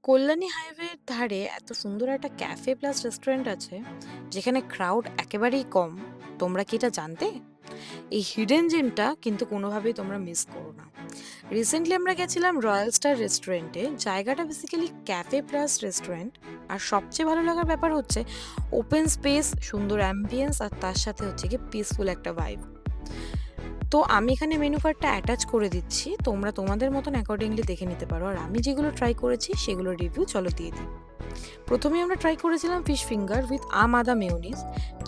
কল্যাণী হাইওয়ের ধারে এত সুন্দর একটা ক্যাফে প্লাস রেস্টুরেন্ট আছে যেখানে ক্রাউড একেবারেই কম। তোমরা কি এটা জানতে? এই হিডেন জেমটা কিন্তু কোনোভাবেই তোমরা মিস করো না। রিসেন্টলি আমরা গেছিলাম রয়্যাল স্টার রেস্টুরেন্টে। জায়গাটা বেসিক্যালি ক্যাফে প্লাস রেস্টুরেন্ট। আর সবচেয়ে ভালো লাগার ব্যাপার হচ্ছে ওপেন স্পেস, সুন্দর অ্যাম্বিয়েন্স আর তার সাথে হচ্ছে কি পিসফুল একটা ভাইব। তো আমি এখানে মেনু কার্ডটা অ্যাটাচ করে দিচ্ছি, তোমরা তোমাদের মতন অ্যাকর্ডিংলি দেখে নিতে পারো। আর আমি যেগুলো ট্রাই করেছি সেগুলোর রিভিউ চলো দিয়ে দিই। প্রথমে আমরা ট্রাই করেছিলাম ফিশ ফিঙ্গার উইথ আমাদা মেয়োনিজ।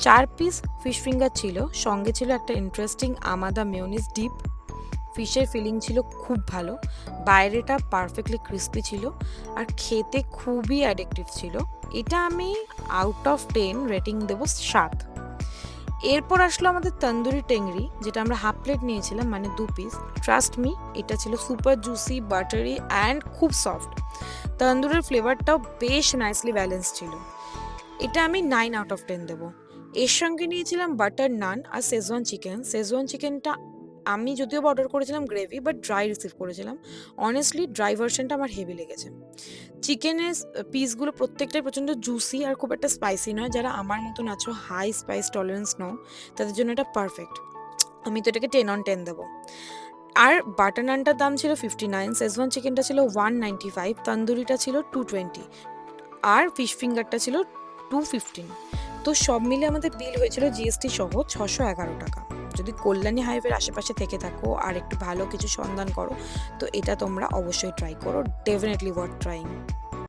4 পিস ফিশ ফিঙ্গার ছিল, সঙ্গে ছিল একটা ইন্টারেস্টিং আমাদা মেয়োনিজ ডিপ। ফিশের ফিলিং ছিল খুব ভালো, বাইরেটা পারফেক্টলি ক্রিস্পি ছিল আর খেতে খুবই অ্যাডিকটিভ ছিল। এটা আমি আউট অফ 10 রেটিং দেবো 7। এরপর আসলো আমাদের তন্দুরি টেংরি, যেটা আমরা হাফ প্লেট নিয়েছিলাম, মানে 2 পিস। ট্রাস্ট মি, এটা ছিল সুপার জুসি, বাটারি অ্যান্ড খুব সফট। তন্দুরের ফ্লেভারটাও বেশ নাইসলি ব্যালেন্স ছিল। এটা আমি 9 আউট অফ 10 দেবো। এর সঙ্গে নিয়েছিলাম বাটার নান আর শেজওয়ান চিকেন। শেজওয়ান চিকেনটা আমি যদিও বা অর্ডার করেছিলাম গ্রেভি, বাট ড্রাই রিসিভ করেছিলাম। অনেস্টলি ড্রাই ভার্সনটা আমার হেভি লেগেছে। চিকেনের পিসগুলো প্রত্যেকটাই প্রচণ্ড জুসি আর খুব একটা স্পাইসি নয়। যারা আমার মতন আছো, হাই স্পাইস টলারেন্স নাও, তাদের জন্য এটা পারফেক্ট। আমি তো এটাকে 10/10 দেবো। আর বাটার নানটার দাম ছিল 59, শেজওয়ান চিকেনটা ছিল 195, তন্দুরিটা ছিল 220 আর ফিশ ফিঙ্গারটা ছিল 215। তো সব মিলে আমাদের বিল হয়েছিল জিএসটি সহ 611 টাকা। যদি কল্যাণী হাইওয়ের আশেপাশে থেকে থাকো আর একটু ভালো কিছু সন্ধান করো, তো এটা তোমরা অবশ্যই ট্রাই করো। Definitely worth trying.